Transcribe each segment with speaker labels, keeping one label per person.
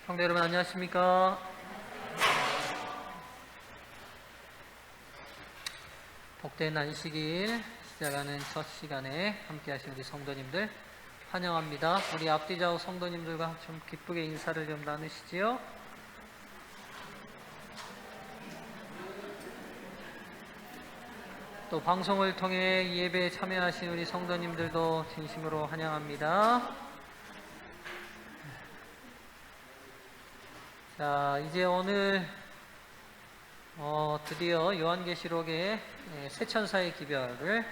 Speaker 1: 성도 여러분 안녕하십니까? 복된 안식일 시작하는 첫 시간에 함께 하신 우리 성도님들 환영합니다. 우리 앞뒤 좌우 성도님들과 좀 기쁘게 인사를 좀 나누시지요. 또 방송을 통해 예배에 참여하신 우리 성도님들도 진심으로 환영합니다. 자, 이제 오늘 드디어 요한계시록의 세 천사의 기별을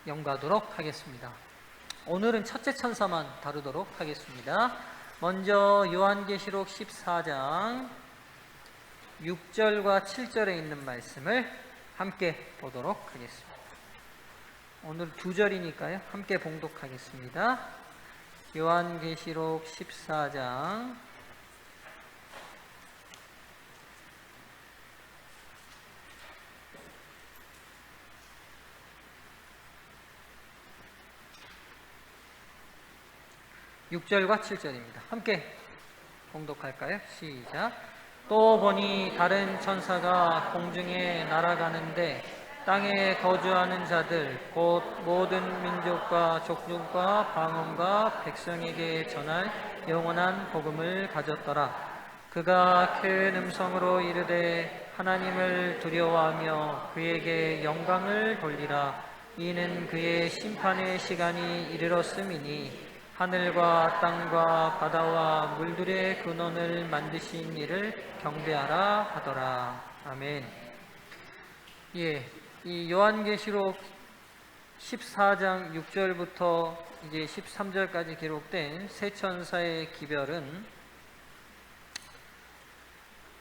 Speaker 1: 연구하도록 하겠습니다. 오늘은 첫째 천사만 다루도록 하겠습니다. 먼저 요한계시록 14장 6절과 7절에 있는 말씀을 함께 보도록 하겠습니다. 오늘 두 절이니까요. 함께 봉독하겠습니다. 요한계시록 14장 6절과 7절입니다. 함께 봉독할까요? 시작. 또 보니 다른 천사가 공중에 날아가는데 땅에 거주하는 자들 곧 모든 민족과 족속과 방언과 백성에게 전할 영원한 복음을 가졌더라. 그가 큰 음성으로 이르되 하나님을 두려워하며 그에게 영광을 돌리라. 이는 그의 심판의 시간이 이르렀음이니 하늘과 땅과 바다와 물들의 근원을 만드신 이를 경배하라 하더라. 아멘. 예, 이 요한계시록 14장 6절부터 이제 13절까지 기록된 세 천사의 기별은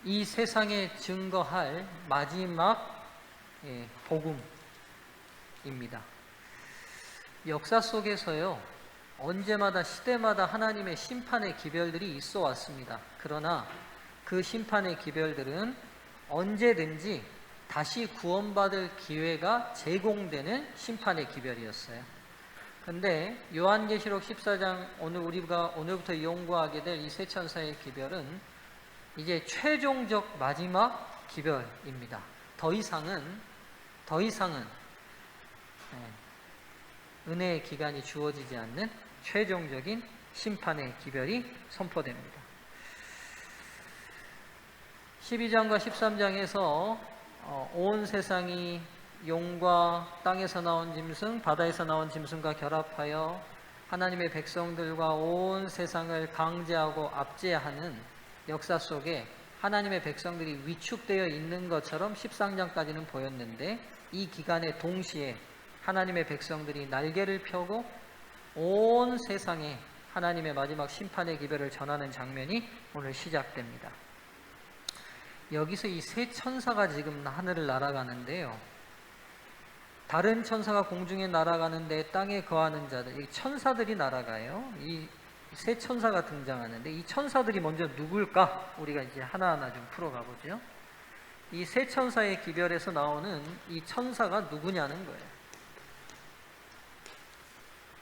Speaker 1: 이 세상에 증거할 마지막 복음입니다. 역사 속에서요, 언제마다 시대마다 하나님의 심판의 기별들이 있어 왔습니다. 그러나 그 심판의 기별들은 언제든지 다시 구원받을 기회가 제공되는 심판의 기별이었어요. 근데 요한계시록 14장 우리가 오늘부터 연구하게 될 이 세 천사의 기별은 이제 최종적 마지막 기별입니다. 더 이상은 은혜의 기간이 주어지지 않는 최종적인 심판의 기별이 선포됩니다. 12장과 13장에서 온 세상이 용과 땅에서 나온 짐승, 바다에서 나온 짐승과 결합하여 하나님의 백성들과 온 세상을 강제하고 압제하는 역사 속에 하나님의 백성들이 위축되어 있는 것처럼 13장까지는 보였는데, 이 기간에 동시에 하나님의 백성들이 날개를 펴고 온 세상에 하나님의 마지막 심판의 기별을 전하는 장면이 오늘 시작됩니다. 여기서 이 세 천사가 지금 하늘을 날아가는데요, 다른 천사가 공중에 날아가는데 땅에 거하는 자들, 이 천사들이 날아가요. 이 세 천사가 등장하는데 이 천사들이 먼저 누굴까? 우리가 이제 하나하나 좀 풀어가 보죠. 이 세 천사의 기별에서 나오는 이 천사가 누구냐는 거예요.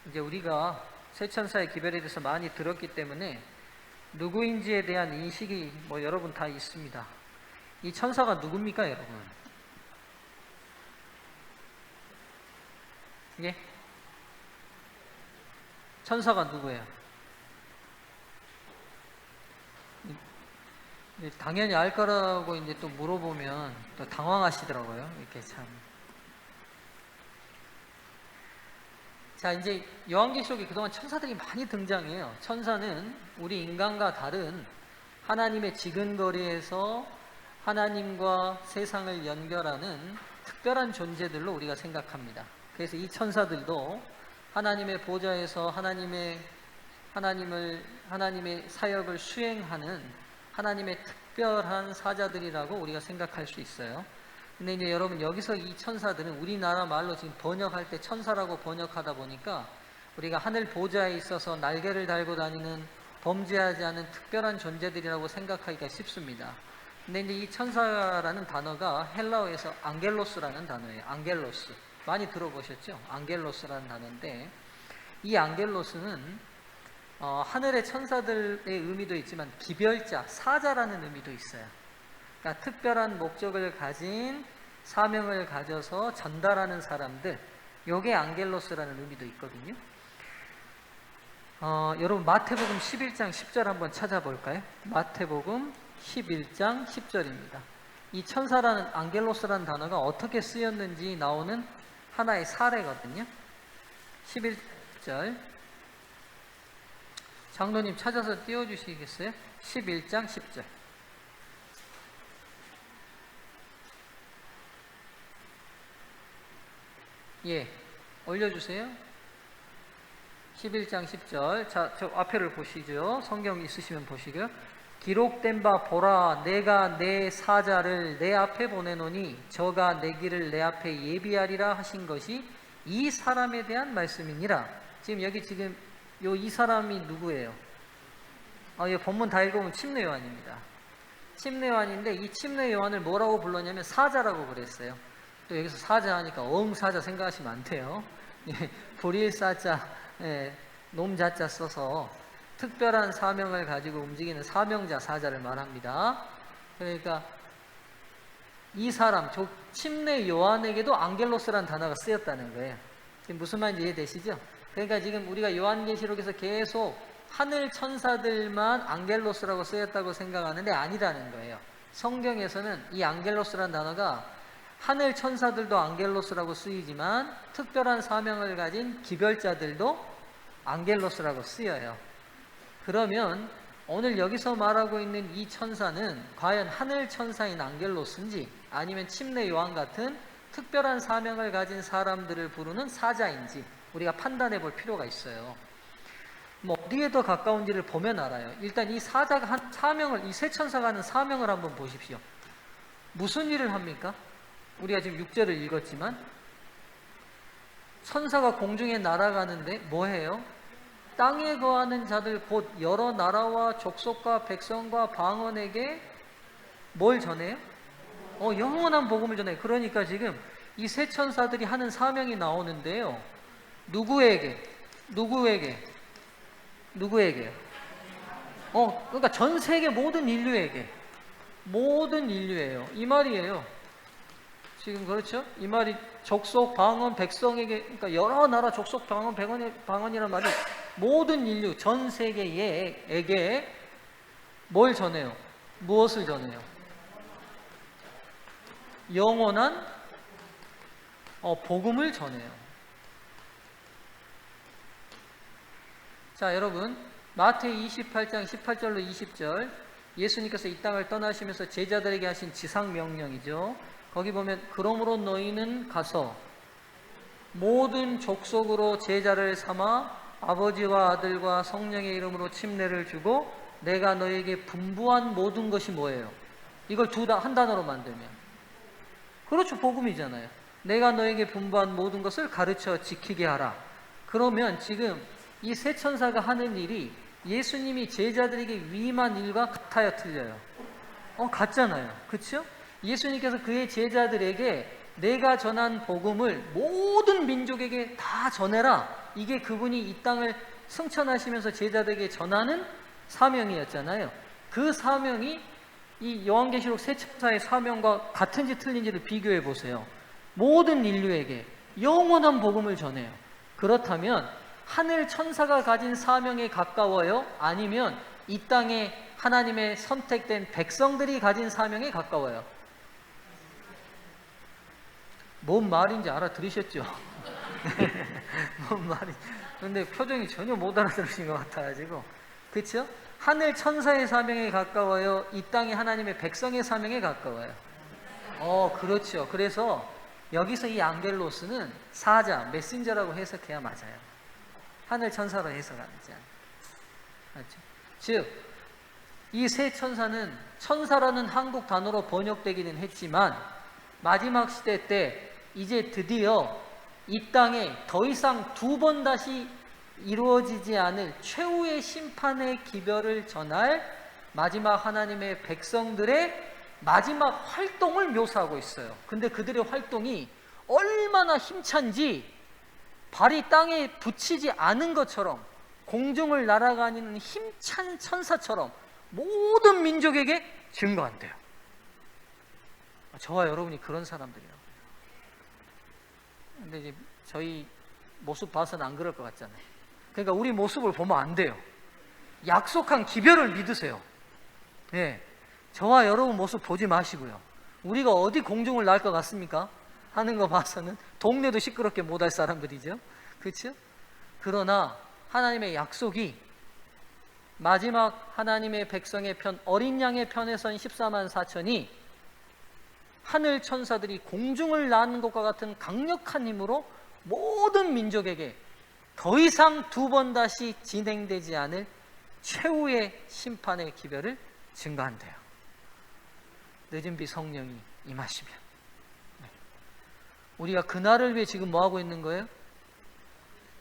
Speaker 1: 이제 우리가 세 천사의 기별에 대해서 많이 들었기 때문에 누구인지에 대한 인식이 여러분 다 있습니다. 이 천사가 누굽니까, 여러분? 예? 천사가 누구예요? 당연히 알 거라고 이제 또 물어보면 또 당황하시더라고요. 이렇게 참. 자, 이제 요한계시록에 그동안 천사들이 많이 등장해요. 천사는 우리 인간과 다른 하나님의 지근거리에서 하나님과 세상을 연결하는 특별한 존재들로 우리가 생각합니다. 그래서 이 천사들도 하나님의 보좌에서 하나님의 사역을 수행하는 하나님의 특별한 사자들이라고 우리가 생각할 수 있어요. 근데 이제 여러분, 여기서 이 천사들은 우리나라 말로 지금 번역할 때 천사라고 번역하다 보니까 우리가 하늘 보좌에 있어서 날개를 달고 다니는 범죄하지 않은 특별한 존재들이라고 생각하기가 쉽습니다. 근데 이제 이 천사라는 단어가 헬라어에서 앙겔로스라는 단어예요. 앙겔로스. 많이 들어보셨죠? 앙겔로스라는 단어인데, 이 앙겔로스는 하늘의 천사들의 의미도 있지만 기별자, 사자라는 의미도 있어요. 그러니까 특별한 목적을 가진 사명을 가져서 전달하는 사람들, 요게 안겔로스라는 의미도 있거든요. 여러분 마태복음 11장 10절 한번 찾아볼까요? 마태복음 11장 10절입니다. 이 천사라는 안겔로스라는 단어가 어떻게 쓰였는지 나오는 하나의 사례거든요. 11절 장로님 찾아서 띄워주시겠어요? 11장 10절. 예, 올려주세요. 11장 10절. 자, 저 앞에를 보시죠. 성경 있으시면 보시고요. 기록된 바 보라, 내가 내 사자를 내 앞에 보내노니 저가 내 길을 내 앞에 예비하리라 하신 것이 이 사람에 대한 말씀이니라. 지금 여기 지금 이 사람이 누구예요? 이 본문 다 읽어보면 침례 요한입니다. 침례 요한인데 이 침례 요한을 뭐라고 불렀냐면 사자라고 그랬어요. 또 여기서 사자 하니까 사자 생각하시면 안 돼요. 불일 사자, 놈자자 써서 특별한 사명을 가지고 움직이는 사명자 사자를 말합니다. 그러니까 이 사람, 침례 요한에게도 안겔로스라는 단어가 쓰였다는 거예요. 지금 무슨 말인지 이해되시죠? 그러니까 지금 우리가 요한계시록에서 계속 하늘 천사들만 안겔로스라고 쓰였다고 생각하는데 아니라는 거예요. 성경에서는 이 안겔로스라는 단어가 하늘 천사들도 안겔로스라고 쓰이지만 특별한 사명을 가진 기별자들도 안겔로스라고 쓰여요. 그러면 오늘 여기서 말하고 있는 이 천사는 과연 하늘 천사인 안겔로스인지 아니면 침례 요한 같은 특별한 사명을 가진 사람들을 부르는 사자인지 우리가 판단해 볼 필요가 있어요. 어디에 더 가까운지를 보면 알아요. 일단 이 사자가 한 사명을, 이 세 천사가 하는 사명을 한번 보십시오. 무슨 일을 합니까? 우리가 지금 6절을 읽었지만 천사가 공중에 날아가는데 뭐 해요? 땅에 거하는 자들 곧 여러 나라와 족속과 백성과 방언에게 뭘 전해요? 영원한 복음을 전해요. 그러니까 지금 이 세 천사들이 하는 사명이 나오는데요. 누구에게? 누구에게요? 그러니까 전 세계 모든 인류에게. 모든 인류예요. 이 말이에요. 지금 그렇죠? 이 말이 족속, 방언, 백성에게, 그러니까 여러 나라 족속, 방언, 방언이란 말이 모든 인류, 전 세계에게 뭘 전해요? 무엇을 전해요? 영원한 복음을 전해요. 자, 여러분 마태 28장 18절로 20절 예수님께서 이 땅을 떠나시면서 제자들에게 하신 지상명령이죠. 거기 보면 그러므로 너희는 가서 모든 족속으로 제자를 삼아 아버지와 아들과 성령의 이름으로 침례를 주고 내가 너희에게 분부한 모든 것이 뭐예요? 이걸 한 단어로 만들면 그렇죠, 복음이잖아요. 내가 너에게 분부한 모든 것을 가르쳐 지키게 하라. 그러면 지금 이 세 천사가 하는 일이 예수님이 제자들에게 위임한 일과 같아요, 틀려요? 같잖아요. 그렇죠? 예수님께서 그의 제자들에게 내가 전한 복음을 모든 민족에게 다 전해라. 이게 그분이 이 땅을 승천하시면서 제자들에게 전하는 사명이었잖아요. 그 사명이 이 요한계시록 세 천사의 사명과 같은지 틀린지를 비교해 보세요. 모든 인류에게 영원한 복음을 전해요. 그렇다면 하늘 천사가 가진 사명에 가까워요? 아니면 이 땅에 하나님의 선택된 백성들이 가진 사명에 가까워요? 뭔 말인지 알아들으셨죠? 뭔 말인지. 근데 표정이 전혀 못 알아들으신 것 같아가지고. 그렇죠? 하늘 천사의 사명에 가까워요? 이 땅에 하나님의 백성의 사명에 가까워요? 그렇죠. 그래서 여기서 이 안겔로스는 사자, 메신저라고 해석해야 맞아요. 하늘 천사로 해석하지 않아요. 그렇죠? 즉, 이 세 천사는 천사라는 한국 단어로 번역되기는 했지만 마지막 시대 때 이제 드디어 이 땅에 더 이상 두 번 다시 이루어지지 않을 최후의 심판의 기별을 전할 마지막 하나님의 백성들의 마지막 활동을 묘사하고 있어요. 근데 그들의 활동이 얼마나 힘찬지 발이 땅에 붙이지 않은 것처럼 공중을 날아다니는 힘찬 천사처럼 모든 민족에게 증거한대요. 저와 여러분이 그런 사람들이에요. 근데 이제 저희 모습 봐서는 안 그럴 것 같잖아요. 그러니까 우리 모습을 보면 안 돼요. 약속한 기별을 믿으세요. 예, 저와 여러분 모습 보지 마시고요. 우리가 어디 공중을 날 것 같습니까? 하는 거 봐서는 동네도 시끄럽게 못할 사람들이죠. 그렇죠? 그러나 하나님의 약속이 마지막 하나님의 백성의 편, 어린 양의 편에 선 14만 4천이 하늘 천사들이 공중을 나는 것과 같은 강력한 힘으로 모든 민족에게 더 이상 두 번 다시 진행되지 않을 최후의 심판의 기별을 증거한대요. 늦은 비 성령이 임하시면. 우리가 그날을 위해 지금 뭐 하고 있는 거예요?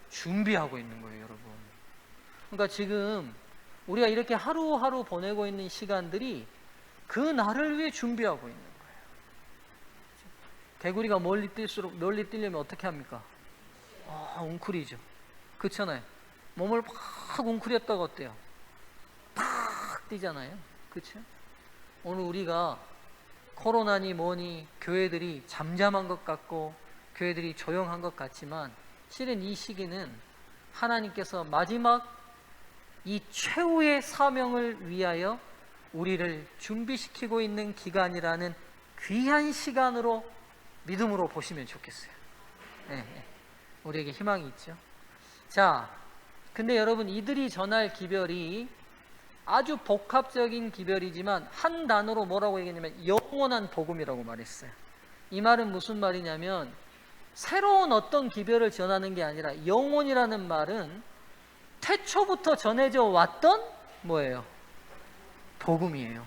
Speaker 1: 준비하고 있는 거예요, 여러분. 그러니까 지금 우리가 이렇게 하루하루 보내고 있는 시간들이 그 날을 위해 준비하고 있는 거예요. 개구리가 멀리 뛸수록 멀리 뛰려면 어떻게 합니까? 웅크리죠. 그렇잖아요. 몸을 팍 웅크렸다가 어때요? 팍 뛰잖아요. 그렇죠? 오늘 우리가 코로나니 뭐니 교회들이 잠잠한 것 같고 교회들이 조용한 것 같지만 실은 이 시기는 하나님께서 마지막 이 최후의 사명을 위하여 우리를 준비시키고 있는 기간이라는 귀한 시간으로 믿음으로 보시면 좋겠어요. 네, 우리에게 희망이 있죠. 자, 근데 여러분 이들이 전할 기별이 아주 복합적인 기별이지만 한 단어로 뭐라고 얘기했냐면 영원한 복음이라고 말했어요. 이 말은 무슨 말이냐면 새로운 어떤 기별을 전하는 게 아니라 영원이라는 말은 태초부터 전해져 왔던 뭐예요? 복음이에요.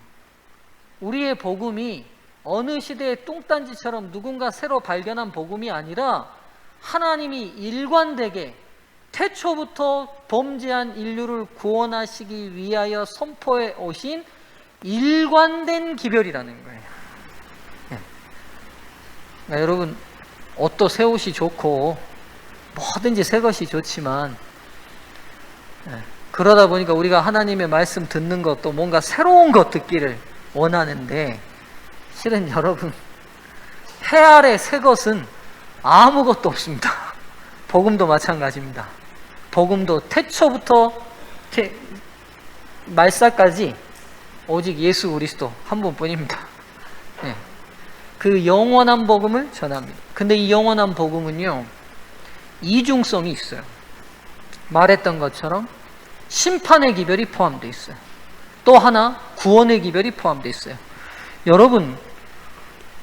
Speaker 1: 우리의 복음이 어느 시대의 뚱딴지처럼 누군가 새로 발견한 복음이 아니라 하나님이 일관되게 태초부터 범죄한 인류를 구원하시기 위하여 선포해 오신 일관된 기별이라는 거예요. 그러니까 여러분 옷도 새 옷이 좋고 뭐든지 새 것이 좋지만 그러다 보니까 우리가 하나님의 말씀 듣는 것도 뭔가 새로운 것 듣기를 원하는데 실은 여러분 해 아래 새 것은 아무것도 없습니다. 복음도 마찬가지입니다. 복음도 태초부터 말살까지 오직 예수 그리스도 한 분뿐입니다. 네. 그 영원한 복음을 전합니다. 근데 이 영원한 복음은요 이중성이 있어요. 말했던 것처럼 심판의 기별이 포함되어 있어요. 또 하나 구원의 기별이 포함되어 있어요. 여러분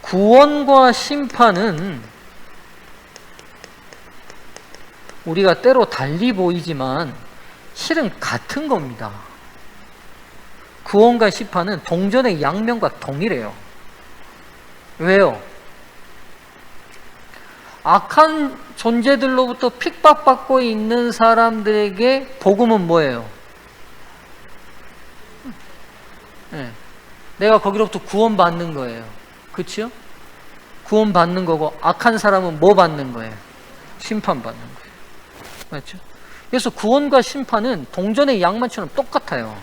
Speaker 1: 구원과 심판은 우리가 때로 달리 보이지만 실은 같은 겁니다. 구원과 심판은 동전의 양면과 동일해요. 왜요? 악한 존재들로부터 핍박받고 있는 사람들에게 복음은 뭐예요? 내가 거기로부터 구원받는 거예요. 그렇죠? 구원받는 거고 악한 사람은 뭐 받는 거예요? 심판받는 거예요. 맞죠? 그래서 구원과 심판은 동전의 양면처럼 똑같아요.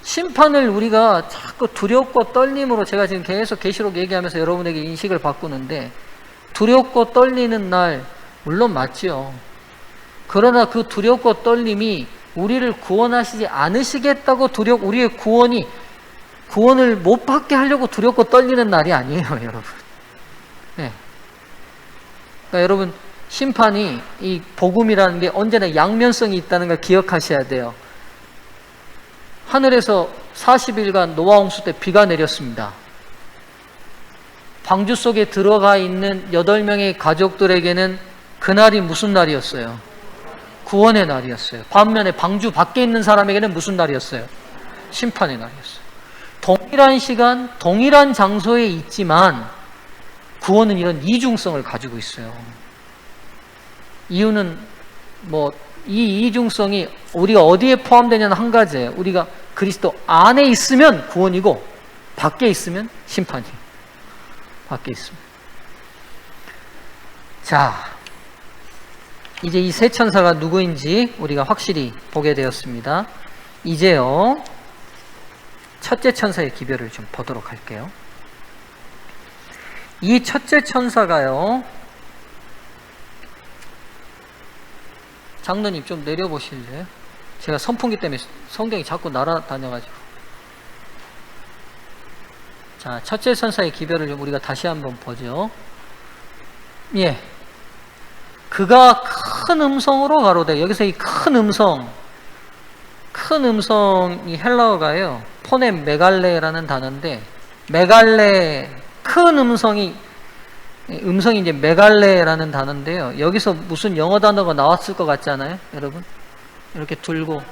Speaker 1: 심판을 우리가 자꾸 두렵고 떨림으로 제가 지금 계속 계시록 얘기하면서 여러분에게 인식을 바꾸는데 두렵고 떨리는 날 물론 맞죠. 그러나 그 두렵고 떨림이 우리를 구원하시지 않으시겠다고 우리의 구원을 못 받게 하려고 두렵고 떨리는 날이 아니에요, 여러분. 네. 그러니까 여러분 심판이 이 복음이라는 게 언제나 양면성이 있다는 걸 기억하셔야 돼요. 하늘에서 40일간 노아 홍수 때 비가 내렸습니다. 방주 속에 들어가 있는 8명의 가족들에게는 그날이 무슨 날이었어요? 구원의 날이었어요. 반면에 방주 밖에 있는 사람에게는 무슨 날이었어요? 심판의 날이었어요. 동일한 시간, 동일한 장소에 있지만 구원은 이런 이중성을 가지고 있어요. 이유는 이 이중성이 우리가 어디에 포함되냐는 한 가지예요. 우리가 그리스도 안에 있으면 구원이고 밖에 있으면 심판이에요. 밖에 있으면. 자, 이제 이 세 천사가 누구인지 우리가 확실히 보게 되었습니다. 이제요, 첫째 천사의 기별을 좀 보도록 할게요. 이 첫째 천사가요, 장로님 좀 내려보실래요? 제가 선풍기 때문에 성경이 자꾸 날아다녀가지고. 자, 첫째 천사의 기별을 좀 우리가 다시 한번 보죠. 예. 그가 큰 음성으로 가로되, 여기서 이 큰 음성이 헬라어가요, 포넴 메갈레라는 단어인데, 메갈레, 큰 음성이 이제 메갈레라는 단어인데요. 여기서 무슨 영어 단어가 나왔을 것 같지 않아요? 여러분? 이렇게 들고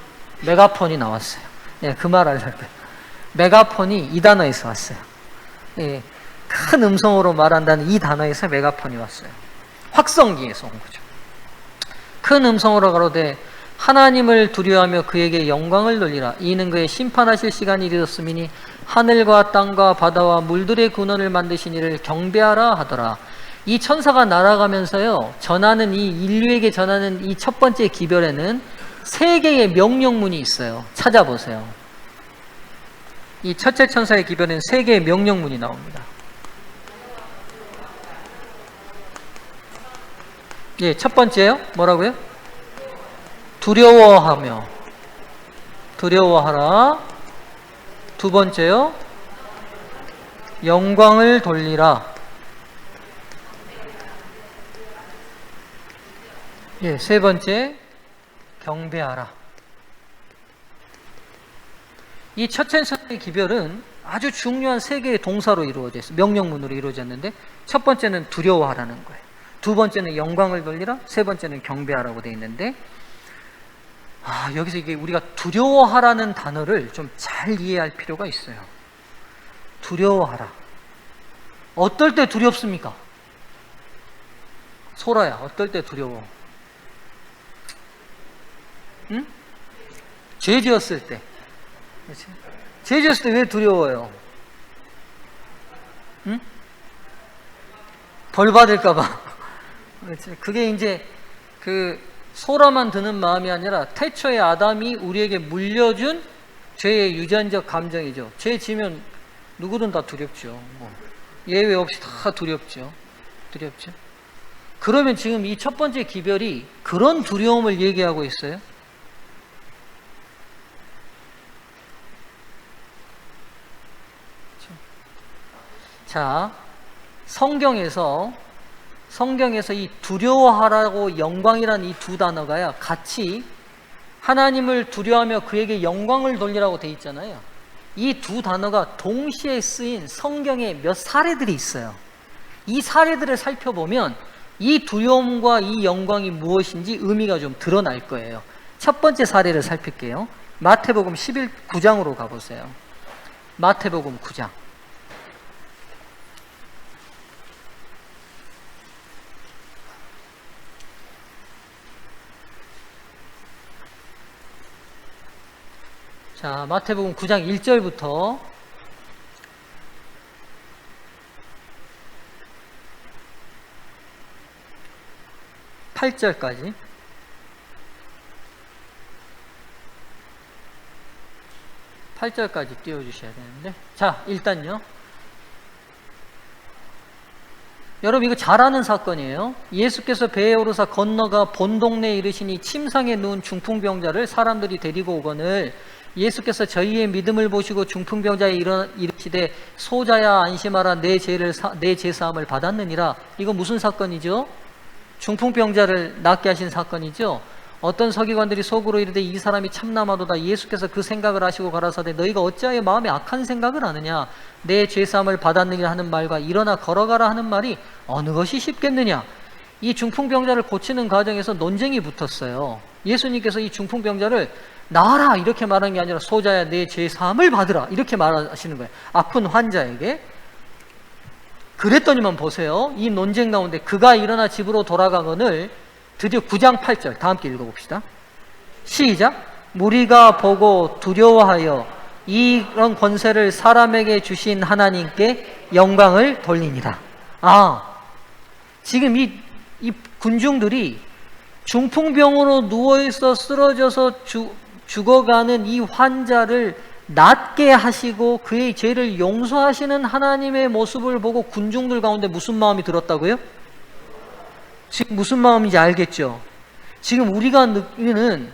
Speaker 1: 메가폰이 나왔어요. 예, 그 말 하려고요. 메가폰이 이 단어에서 왔어요. 예, 큰 음성으로 말한다는 이 단어에서 메가폰이 왔어요. 확성기에서 온 거죠. 큰 음성으로 가로되 하나님을 두려워하며 그에게 영광을 돌리라. 이는 그의 심판하실 시간이 이르렀음이니 하늘과 땅과 바다와 물들의 근원을 만드신 이를 경배하라 하더라. 이 천사가 날아가면서요, 전하는 이 인류에게 전하는 이 첫 번째 기별에는 세 개의 명령문이 있어요. 찾아보세요. 이 첫째 천사의 기별에는 세 개의 명령문이 나옵니다. 예, 첫 번째요. 뭐라고요? 두려워하라. 두 번째요, 영광을 돌리라. 예, 세 번째, 경배하라. 이 첫째 천사의 기별은 아주 중요한 세 개의 동사로 이루어져 있어요. 명령문으로 이루어졌는데, 첫 번째는 두려워하라는 거예요. 두 번째는 영광을 돌리라. 세 번째는 경배하라고 되어 있는데, 여기서 이게 우리가 두려워하라는 단어를 좀 잘 이해할 필요가 있어요. 두려워하라. 어떨 때 두렵습니까? 소라야, 어떨 때 두려워? 응? 죄 지었을 때. 그렇지? 죄 지었을 때 왜 두려워요? 응? 벌 받을까봐. 그렇지? 그게 이제 소라만 드는 마음이 아니라 태초의 아담이 우리에게 물려준 죄의 유전적 감정이죠. 죄 지면 누구든 다 두렵죠. 예외 없이 다 두렵죠. 그러면 지금 이 첫 번째 기별이 그런 두려움을 얘기하고 있어요. 자, 성경에서 이 두려워하라고 영광이라는 이 두 단어가요, 같이 하나님을 두려워하며 그에게 영광을 돌리라고 돼 있잖아요. 이 두 단어가 동시에 쓰인 성경에 몇 사례들이 있어요. 이 사례들을 살펴보면 이 두려움과 이 영광이 무엇인지 의미가 좀 드러날 거예요. 첫 번째 사례를 살필게요. 마태복음 9장으로 가보세요. 마태복음 9장. 자, 마태복음 9장 1절부터 8절까지. 띄워주셔야 되는데, 자, 일단요, 여러분 이거 잘 아는 사건이에요. 예수께서 배에 오르사 건너가 본 동네에 이르시니 침상에 누운 중풍병자를 사람들이 데리고 오거늘 예수께서 저희의 믿음을 보시고 중풍병자에 이르시되 소자야 안심하라, 내 죄사함을 받았느니라. 이거 무슨 사건이죠? 중풍병자를 낫게 하신 사건이죠. 어떤 서기관들이 속으로 이르되 이 사람이 참남하도다. 예수께서 그 생각을 하시고 가라사대 너희가 어찌하여 마음에 악한 생각을 하느냐. 내 죄사함을 받았느니라 하는 말과 일어나 걸어가라 하는 말이 어느 것이 쉽겠느냐. 이 중풍병자를 고치는 과정에서 논쟁이 붙었어요. 예수님께서 이 중풍병자를 나아라 이렇게 말하는 게 아니라 소자야 내 죄사함을 받으라 이렇게 말하시는 거예요. 아픈 환자에게. 그랬더니만 보세요. 이 논쟁 가운데 그가 일어나 집으로 돌아가거늘 드디어 9장 8절 다 함께 읽어봅시다. 시작. 무리가 보고 두려워하여 이런 권세를 사람에게 주신 하나님께 영광을 돌리니라. 지금 이 군중들이 중풍병으로 누워있어 쓰러져서 죽어가는 이 환자를 낫게 하시고 그의 죄를 용서하시는 하나님의 모습을 보고 군중들 가운데 무슨 마음이 들었다고요? 지금 무슨 마음인지 알겠죠? 지금 우리가 느끼는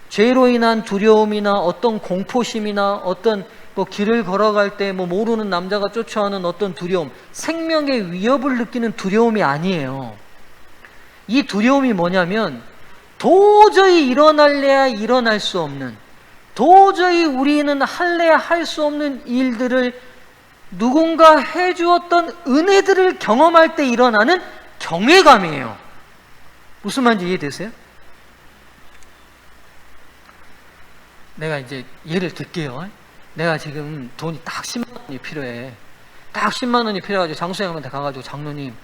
Speaker 1: 죄로 인한 두려움이나 어떤 공포심이나 어떤 길을 걸어갈 때 모르는 남자가 쫓아오는 어떤 두려움, 생명의 위협을 느끼는 두려움이 아니에요. 이 두려움이 뭐냐면 도저히 일어날래야 일어날 수 없는, 도저히 우리는 할래야 할 수 없는 일들을 누군가 해주었던 은혜들을 경험할 때 일어나는 경외감이에요. 무슨 말인지 이해되세요? 내가 이제 예를 들게요. 내가 지금 돈이 딱 10만 원이 필요해. 딱 10만 원이 필요해가지고 장수형한테 가가지고 장로님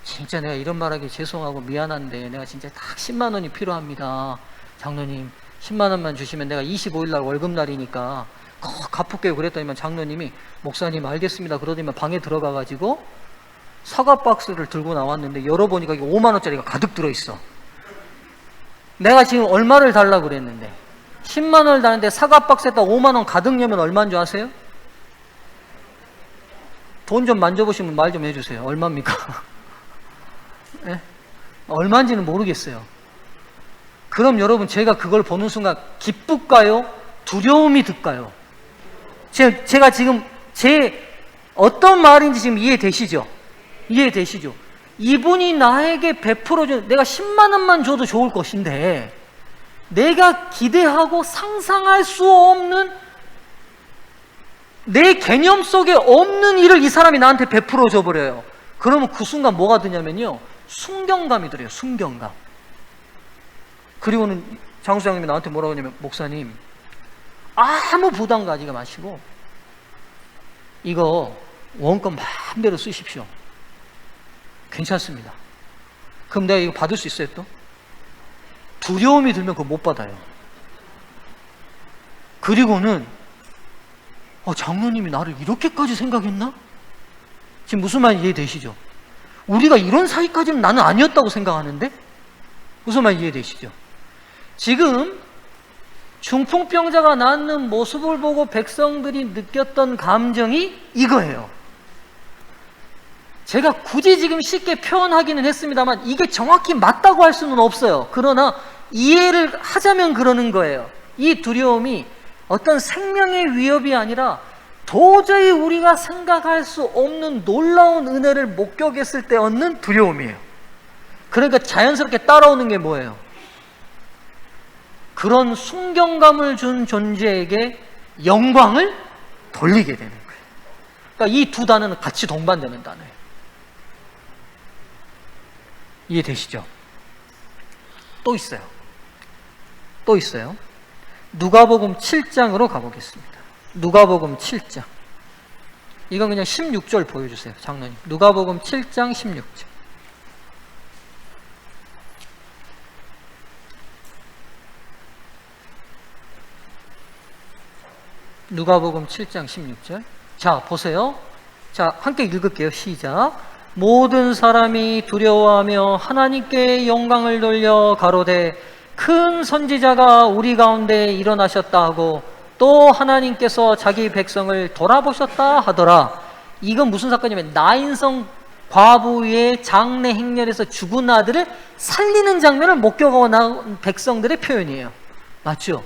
Speaker 1: 진짜 내가 이런 말하기 죄송하고 미안한데 내가 진짜 딱 10만 원이 필요합니다. 장로님 10만 원만 주시면 내가 25일 날 월급날이니까 꼭 갚을게요. 그랬더니만 장로님이 목사님 알겠습니다. 그러더니만 방에 들어가가지고 사과 박스를 들고 나왔는데 열어보니까 이게 5만 원짜리가 가득 들어있어. 내가 지금 얼마를 달라고 그랬는데 10만 원을 다는데 사과 박스에다 5만 원 가득 넣으면 얼마인 줄 아세요? 돈 좀 만져보시면 말 좀 해주세요. 얼마입니까? 네? 얼마인지는 모르겠어요. 그럼 여러분 제가 그걸 보는 순간 기쁠까요? 두려움이 들까요? 제가 지금 어떤 말인지 지금 이해되시죠? 이해되시죠? 이분이 나에게 베풀어준, 내가 10만 원만 줘도 좋을 것인데 내가 기대하고 상상할 수 없는, 내 개념 속에 없는 일을 이 사람이 나한테 베풀어 줘 버려요. 그러면 그 순간 뭐가 드냐면요, 순경감이 들어요. 순경감. 그리고는 장수장님이 나한테 뭐라고 하냐면, 목사님 아무 부담 가지지 마시고 이거 원금 마음대로 쓰십시오. 괜찮습니다. 그럼 내가 이거 받을 수 있어요? 또 두려움이 들면 그거 못 받아요. 그리고는 장로님이 나를 이렇게까지 생각했나? 지금 무슨 말인지 이해되시죠? 우리가 이런 사이까지는 나는 아니었다고 생각하는데? 무슨 말인지 이해되시죠? 지금 중풍병자가 낫는 모습을 보고 백성들이 느꼈던 감정이 이거예요. 제가 굳이 지금 쉽게 표현하기는 했습니다만 이게 정확히 맞다고 할 수는 없어요. 그러나 이해를 하자면 그러는 거예요. 이 두려움이 어떤 생명의 위협이 아니라 도저히 우리가 생각할 수 없는 놀라운 은혜를 목격했을 때 얻는 두려움이에요. 그러니까 자연스럽게 따라오는 게 뭐예요? 그런 순경감을 준 존재에게 영광을 돌리게 되는 거예요. 그러니까 이 두 단어는 같이 동반되는 단어예요. 이해되시죠? 또 있어요. 또 있어요. 누가복음 7장으로 가보겠습니다. 누가복음 7장. 이건 그냥 16절 보여주세요. 장로님. 누가복음 7장 16절. 누가복음 7장 16절. 자, 보세요. 자, 함께 읽을게요. 시작. 모든 사람이 두려워하며 하나님께 영광을 돌려 가로되 큰 선지자가 우리 가운데 일어나셨다 하고 또 하나님께서 자기 백성을 돌아보셨다 하더라. 이건 무슨 사건이냐면 나인성 과부의 장례 행렬에서 죽은 아들을 살리는 장면을 목격하고 나온 백성들의 표현이에요. 맞죠?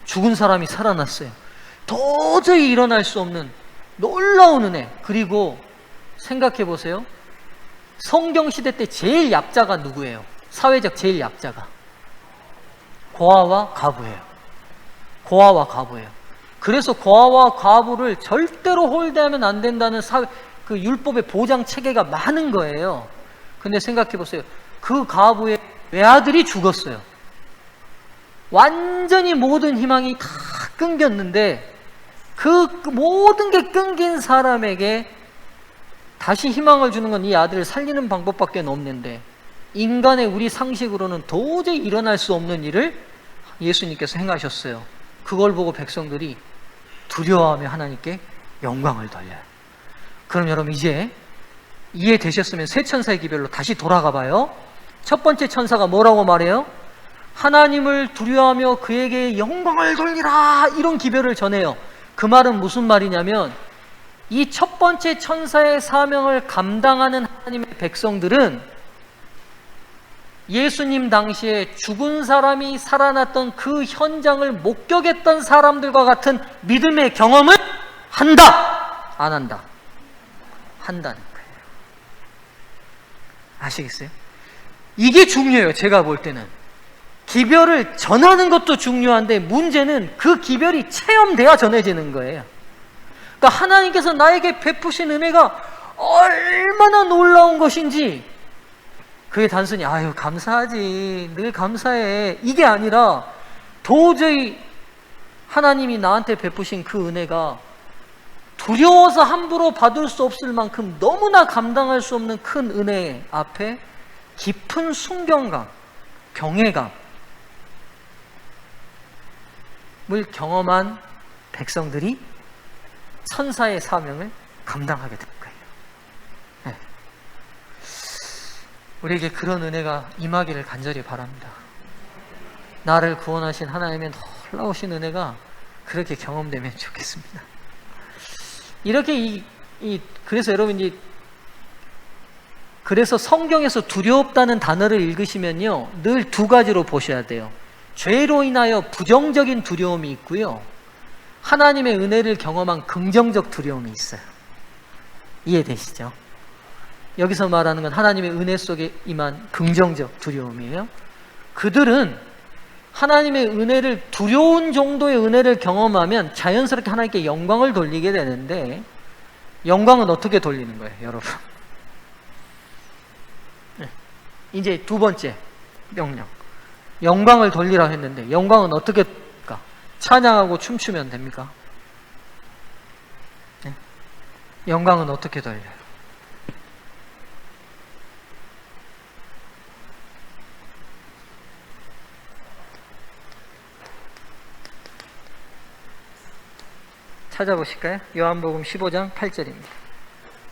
Speaker 1: 죽은 사람이 살아났어요. 도저히 일어날 수 없는 놀라운 은혜. 그리고 생각해 보세요. 성경시대 때 제일 약자가 누구예요? 사회적 제일 약자가 고아와 과부예요. 고아와 과부예요. 그래서 고아와 과부를 절대로 홀대하면 안 된다는 그 율법의 보장 체계가 많은 거예요. 근데 생각해 보세요. 그 과부의 외아들이 죽었어요. 완전히 모든 희망이 다 끊겼는데 그 모든 게 끊긴 사람에게 다시 희망을 주는 건 이 아들을 살리는 방법밖에 없는데 인간의 우리 상식으로는 도저히 일어날 수 없는 일을 예수님께서 행하셨어요. 그걸 보고 백성들이 두려워하며 하나님께 영광을 돌려요. 그럼 여러분 이제 이해되셨으면 세 천사의 기별로 다시 돌아가 봐요. 첫 번째 천사가 뭐라고 말해요? 하나님을 두려워하며 그에게 영광을 돌리라, 이런 기별을 전해요. 그 말은 무슨 말이냐면 이 첫 번째 천사의 사명을 감당하는 하나님의 백성들은 예수님 당시에 죽은 사람이 살아났던 그 현장을 목격했던 사람들과 같은 믿음의 경험을 한다, 안 한다? 한다는 거예요. 아시겠어요? 이게 중요해요. 제가 볼 때는 기별을 전하는 것도 중요한데 문제는 그 기별이 체험돼야 전해지는 거예요. 그러니까 하나님께서 나에게 베푸신 은혜가 얼마나 놀라운 것인지, 그게 단순히 아유 감사하지, 늘 감사해, 이게 아니라 도저히 하나님이 나한테 베푸신 그 은혜가 두려워서 함부로 받을 수 없을 만큼 너무나 감당할 수 없는 큰 은혜 앞에 깊은 순경감, 경외감을 경험한 백성들이 천사의 사명을 감당하게 된 거예요. 네. 우리에게 그런 은혜가 임하기를 간절히 바랍니다. 나를 구원하신 하나님의 놀라우신 은혜가 그렇게 경험되면 좋겠습니다. 이렇게 그래서 여러분 그래서 성경에서 두렵다는 단어를 읽으시면요, 늘 두 가지로 보셔야 돼요. 죄로 인하여 부정적인 두려움이 있고요, 하나님의 은혜를 경험한 긍정적 두려움이 있어요. 이해되시죠? 여기서 말하는 건 하나님의 은혜 속에 임한 긍정적 두려움이에요. 그들은 하나님의 은혜를, 두려운 정도의 은혜를 경험하면 자연스럽게 하나님께 영광을 돌리게 되는데, 영광은 어떻게 돌리는 거예요, 여러분? 이제 두 번째 명령, 영광을 돌리라 했는데 영광은 어떻게 될까? 찬양하고 춤추면 됩니까? 네? 영광은 어떻게 돌려요? 찾아보실까요? 요한복음 15장 8절입니다.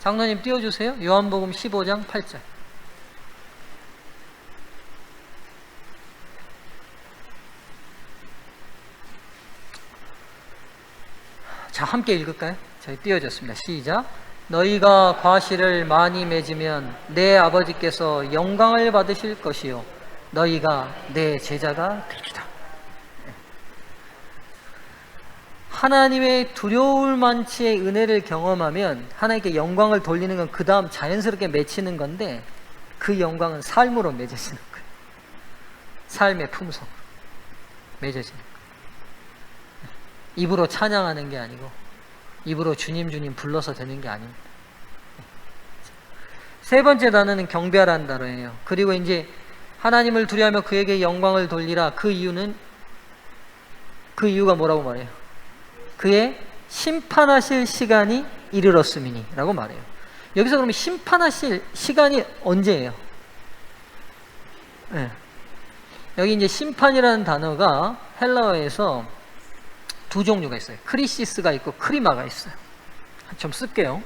Speaker 1: 장로님 띄워주세요. 요한복음 15장 8절. 자, 함께 읽을까요? 저희 띄워졌습니다. 시작. 너희가 과실을 많이 맺으면 내 아버지께서 영광을 받으실 것이요 너희가 내 제자가 되리라. 하나님의 두려울 만치의 은혜를 경험하면 하나님께 영광을 돌리는 건 그 다음 자연스럽게 맺히는 건데, 그 영광은 삶으로 맺어지는 거예요. 삶의 품성으로 맺어지는 거예요. 입으로 찬양하는 게 아니고 입으로 주님 주님 불러서 되는 게 아닙니다. 세 번째 단어는 경배하라는 단어예요. 그리고 이제 하나님을 두려워하며 그에게 영광을 돌리라. 그 이유가 뭐라고 말해요? 그의 심판하실 시간이 이르렀음이니 라고 말해요. 여기서 그러면 심판하실 시간이 언제예요? 네. 여기 이제 심판이라는 단어가 헬라어에서 두 종류가 있어요. 크리시스가 있고 크리마가 있어요. 좀 쓸게요.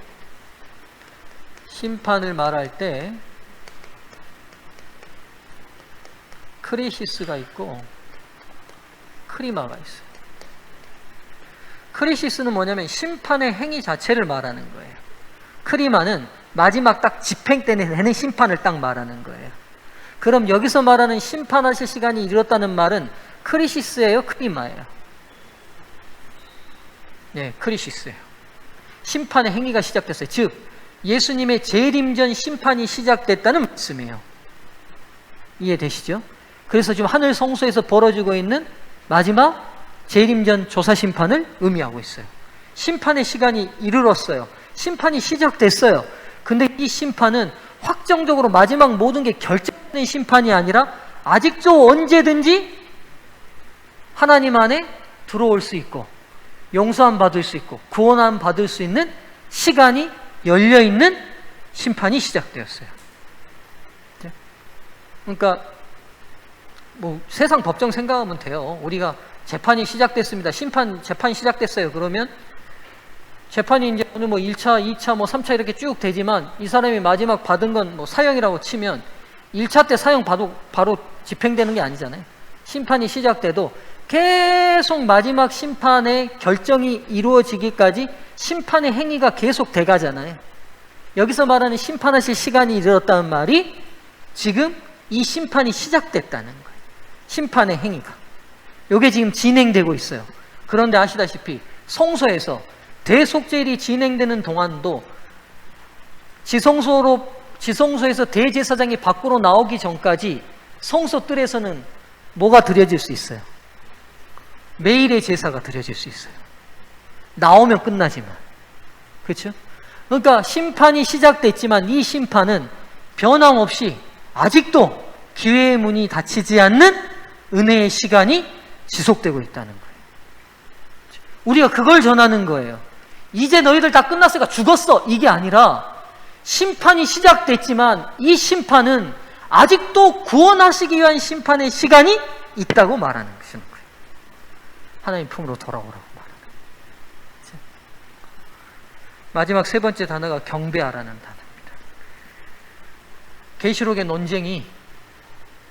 Speaker 1: 심판을 말할 때 크리시스가 있고 크리마가 있어요. 크리시스는 뭐냐면 심판의 행위 자체를 말하는 거예요. 크리마는 마지막 딱 집행 때 내는 심판을 딱 말하는 거예요. 그럼 여기서 말하는 심판하실 시간이 이르렀다는 말은 크리시스예요, 크리마예요? 네, 크리시스예요. 심판의 행위가 시작됐어요. 즉 예수님의 재림 전 심판이 시작됐다는 말씀이에요. 이해되시죠? 그래서 지금 하늘 성소에서 벌어지고 있는 마지막 재림 전 조사 심판을 의미하고 있어요. 심판의 시간이 이르렀어요. 심판이 시작됐어요. 근데 이 심판은 확정적으로 마지막 모든 게 결정된 심판이 아니라 아직도 언제든지 하나님 안에 들어올 수 있고 용서함 받을 수 있고 구원함 받을 수 있는 시간이 열려있는 심판이 시작되었어요. 그러니까 뭐 세상 법정 생각하면 돼요. 우리가 재판이 시작됐습니다. 재판이 시작됐어요. 그러면 재판이 이제 오늘 뭐 1차, 2차, 뭐 3차 이렇게 쭉 되지만 이 사람이 마지막 받은 건 뭐 사형이라고 치면 1차 때 사형 바로 집행되는 게 아니잖아요. 심판이 시작돼도 계속 마지막 심판의 결정이 이루어지기까지 심판의 행위가 계속 돼가잖아요. 여기서 말하는 심판하실 시간이 이르렀다는 말이 지금 이 심판이 시작됐다는 거예요. 심판의 행위가. 이게 지금 진행되고 있어요. 그런데 아시다시피 성소에서 대속죄일이 진행되는 동안도 지성소에서 대제사장이 밖으로 나오기 전까지 성소 뜰에서는 뭐가 드려질 수 있어요? 매일의 제사가 드려질 수 있어요. 나오면 끝나지만. 그렇죠? 그러니까 심판이 시작됐지만 이 심판은 변함없이 아직도 기회의 문이 닫히지 않는 은혜의 시간이 지속되고 있다는 거예요. 우리가 그걸 전하는 거예요. 이제 너희들 다 끝났으니까 죽었어. 이게 아니라 심판이 시작됐지만 이 심판은 아직도 구원하시기 위한 심판의 시간이 있다고 말하는 것인 거예요. 하나님 품으로 돌아오라고 말하는 거예요. 마지막 세 번째 단어가 경배하라는 단어입니다. 계시록의 논쟁이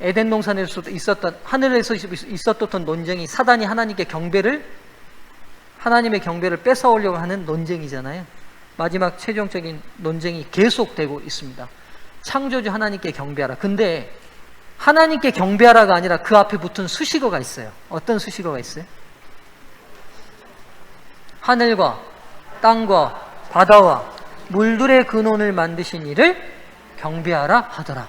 Speaker 1: 에덴 동산에서 있었던, 하늘에서 있었던 논쟁이 사단이 하나님의 경배를 뺏어오려고 하는 논쟁이잖아요. 마지막 최종적인 논쟁이 계속되고 있습니다. 창조주 하나님께 경배하라. 근데 하나님께 경배하라가 아니라 그 앞에 붙은 수식어가 있어요. 어떤 수식어가 있어요? 하늘과 땅과 바다와 물들의 근원을 만드신 이를 경배하라 하더라.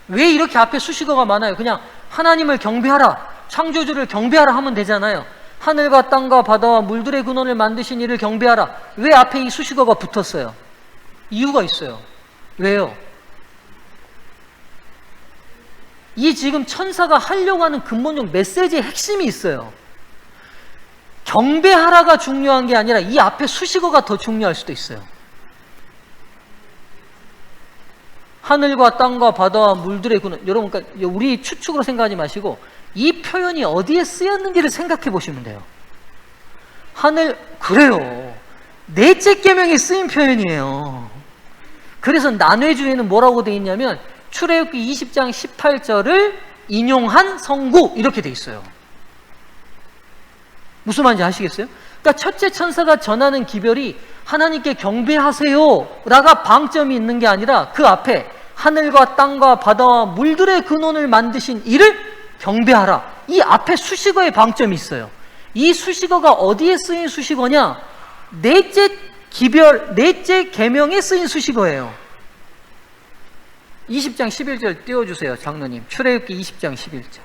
Speaker 1: 왜 이렇게 앞에 수식어가 많아요? 그냥 하나님을 경배하라, 창조주를 경배하라 하면 되잖아요. 하늘과 땅과 바다와 물들의 근원을 만드신 이를 경배하라. 왜 앞에 이 수식어가 붙었어요? 이유가 있어요. 왜요? 이 지금 천사가 하려고 하는 근본적 메시지의 핵심이 있어요. 경배하라가 중요한 게 아니라 이 앞에 수식어가 더 중요할 수도 있어요. 하늘과 땅과 바다와 물들의 근원. 여러분, 그러니까 우리 추측으로 생각하지 마시고 이 표현이 어디에 쓰였는지를 생각해 보시면 돼요. 그래요. 넷째 계명에 쓰인 표현이에요. 그래서 난회주에는 뭐라고 되어 있냐면 출애굽기 20장 18절을 인용한 성구 이렇게 되어 있어요. 무슨 말인지 아시겠어요? 그러니까 첫째 천사가 전하는 기별이 하나님께 경배하세요 라가 방점이 있는 게 아니라 그 앞에 하늘과 땅과 바다와 물들의 근원을 만드신 이를 경배하라. 이 앞에 수식어에 방점이 있어요. 이 수식어가 어디에 쓰인 수식어냐? 넷째 계명에 쓰인 수식어예요. 20장 11절 띄워주세요. 장로님. 출애굽기 20장 11절.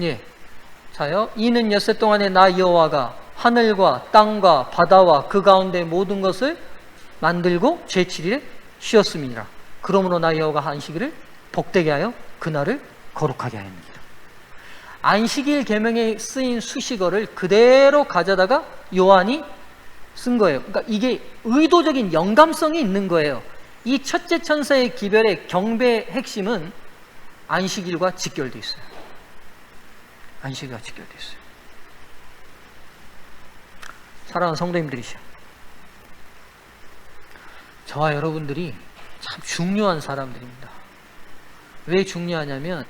Speaker 1: 예. 자요. 이는 엿새 동안에 나 여호와가 하늘과 땅과 바다와 그 가운데 모든 것을 만들고 제7일에 쉬었음이니라. 그러므로 나 여호와가 안식일을 복되게 하여 그날을 거룩하게 하였느니라. 안식일 계명에 쓰인 수식어를 그대로 가져다가 요한이 쓴 거예요. 그러니까 이게 의도적인 영감성이 있는 거예요. 이 첫째 천사의 기별의 경배의 핵심은 안식일과 직결되어 있어요. 안식일과 직결되어 있어요. 사랑하는 성도님들이시여, 저와 여러분들이 참 중요한 사람들입니다. 왜 중요하냐면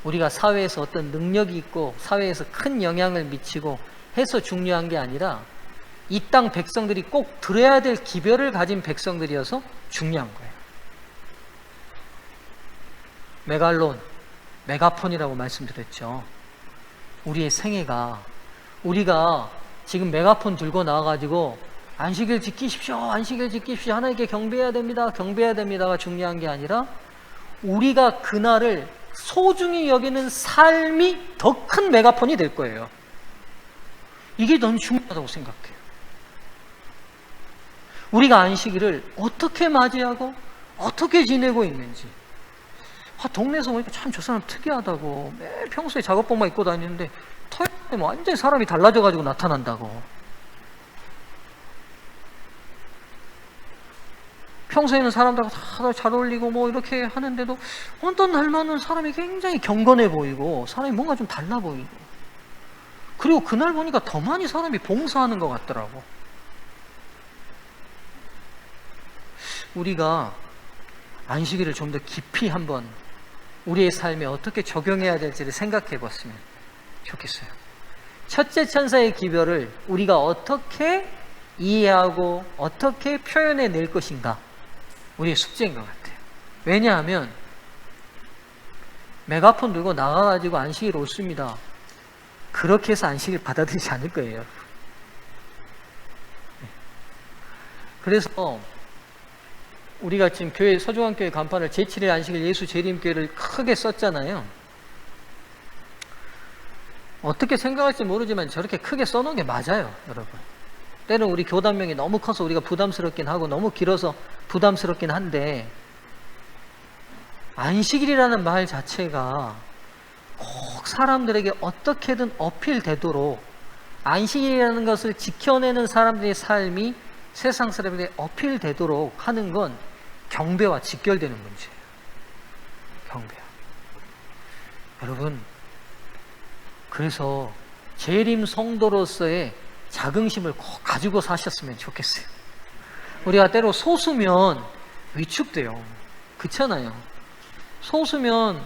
Speaker 1: 우리가 사회에서 어떤 능력이 있고 사회에서 큰 영향을 미치고 해서 중요한 게 아니라 이 땅 백성들이 꼭 들어야 될 기별을 가진 백성들이어서 중요한 거예요. 메가폰이라고 말씀드렸죠. 우리의 생애가, 우리가 지금 메가폰 들고 나와가지고 안식일 지키십시오, 안식일 지키십시오, 하나님께 경배해야 됩니다, 경배해야 됩니다가 중요한 게 아니라 우리가 그날을 소중히 여기는 삶이 더 큰 메가폰이 될 거예요. 이게 너무 중요하다고 생각해요. 우리가 안식일을 어떻게 맞이하고 어떻게 지내고 있는지. 동네에서 보니까 참 저 사람 특이하다고. 매일 평소에 작업복만 입고 다니는데 토요일에 완전히 사람이 달라져가지고 나타난다고. 평소에는 사람들하고 다 잘 어울리고 뭐 이렇게 하는데도 어떤 날만은 사람이 굉장히 경건해 보이고 사람이 뭔가 좀 달라 보이고, 그리고 그날 보니까 더 많이 사람이 봉사하는 것 같더라고. 우리가 안식일을 좀 더 깊이 한번 우리의 삶에 어떻게 적용해야 될지를 생각해 봤으면 좋겠어요. 첫째 천사의 기별을 우리가 어떻게 이해하고 어떻게 표현해 낼 것인가, 우리의 숙제인 것 같아요. 왜냐하면 메가폰 들고 나가가지고 안식일 옳습니다, 그렇게 해서 안식일 받아들이지 않을 거예요. 그래서 우리가 지금 교회, 서중한 교회 간판을 제7일 안식일 예수 재림교회를 크게 썼잖아요. 어떻게 생각할지 모르지만 저렇게 크게 써놓은 게 맞아요, 여러분. 때는 우리 교단명이 너무 커서 우리가 부담스럽긴 하고 너무 길어서 부담스럽긴 한데, 안식일이라는 말 자체가 꼭 사람들에게 어떻게든 어필되도록, 안식일이라는 것을 지켜내는 사람들의 삶이 세상 사람들에게 어필되도록 하는 건 경배와 직결되는 문제예요. 경배와. 여러분, 그래서 재림 성도로서의 자긍심을 꼭 가지고 사셨으면 좋겠어요. 우리가 때로 소수면 위축돼요. 그렇잖아요. 소수면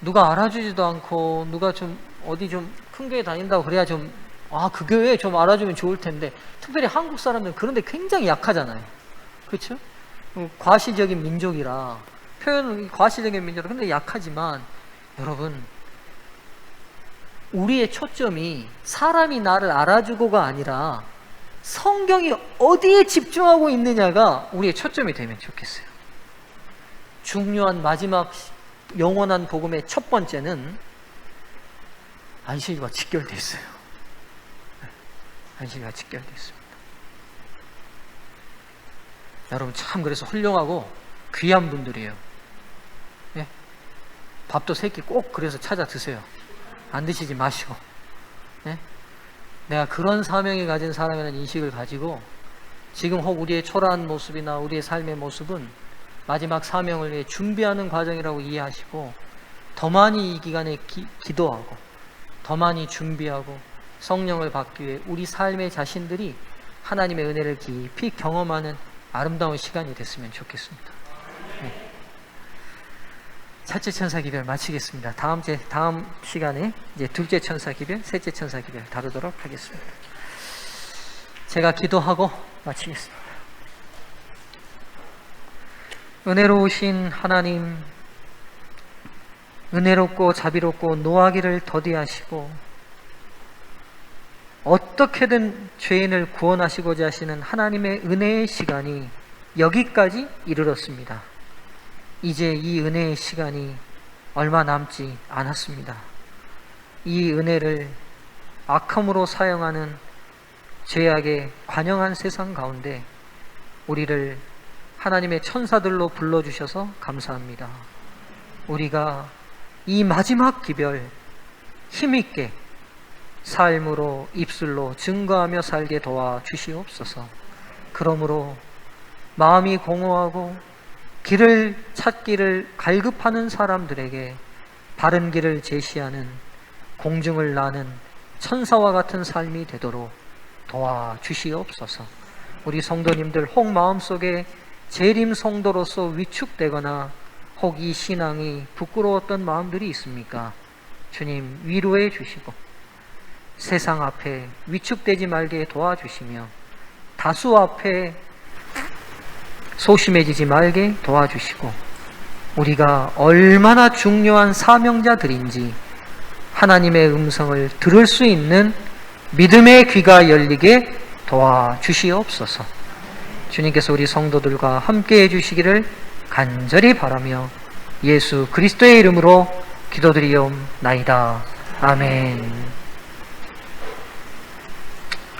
Speaker 1: 누가 알아주지도 않고, 누가 좀 어디 좀 큰 교회 다닌다고 그래야 좀, 그 교회 좀 알아주면 좋을 텐데, 특별히 한국 사람들은 그런데 굉장히 약하잖아요. 그렇죠? 과시적인 민족이라, 표현은 과시적인 민족이라 근데 약하지만, 여러분, 우리의 초점이 사람이 나를 알아주고가 아니라 성경이 어디에 집중하고 있느냐가 우리의 초점이 되면 좋겠어요. 중요한 마지막 영원한 복음의 첫 번째는 안식일과 직결되어 있어요. 안식일과 직결되어 있습니다. 여러분, 참 그래서 훌륭하고 귀한 분들이에요. 예? 밥도 세 끼 꼭 그래서 찾아 드세요. 안 드시지 마시고. 예? 내가 그런 사명이 가진 사람이라는 인식을 가지고, 지금 혹 우리의 초라한 모습이나 우리의 삶의 모습은 마지막 사명을 위해 준비하는 과정이라고 이해하시고, 더 많이 이 기간에 기도하고 더 많이 준비하고 성령을 받기 위해 우리 삶의 자신들이 하나님의 은혜를 깊이 경험하는 아름다운 시간이 됐으면 좋겠습니다. 네. 첫째 천사 기별 마치겠습니다. 다음 시간에 이제 둘째 천사 기별, 셋째 천사 기별 다루도록 하겠습니다. 제가 기도하고 마치겠습니다. 은혜로우신 하나님, 은혜롭고 자비롭고 노하기를 더디하시고 어떻게든 죄인을 구원하시고자 하시는 하나님의 은혜의 시간이 여기까지 이르렀습니다. 이제 이 은혜의 시간이 얼마 남지 않았습니다. 이 은혜를 악함으로 사용하는 죄악의 관영한 세상 가운데 우리를 하나님의 천사들로 불러주셔서 감사합니다. 우리가 이 마지막 기별 힘있게 삶으로, 입술로 증거하며 살게 도와주시옵소서. 그러므로 마음이 공허하고 길을 찾기를 갈급하는 사람들에게 바른 길을 제시하는, 공중을 나는 천사와 같은 삶이 되도록 도와주시옵소서. 우리 성도님들 혹 마음속에 재림 성도로서 위축되거나 혹 이 신앙이 부끄러웠던 마음들이 있습니까? 주님 위로해 주시고 세상 앞에 위축되지 말게 도와주시며 다수 앞에 소심해지지 말게 도와주시고 우리가 얼마나 중요한 사명자들인지 하나님의 음성을 들을 수 있는 믿음의 귀가 열리게 도와주시옵소서. 주님께서 우리 성도들과 함께 해주시기를 간절히 바라며 예수 그리스도의 이름으로 기도드리옵나이다. 아멘.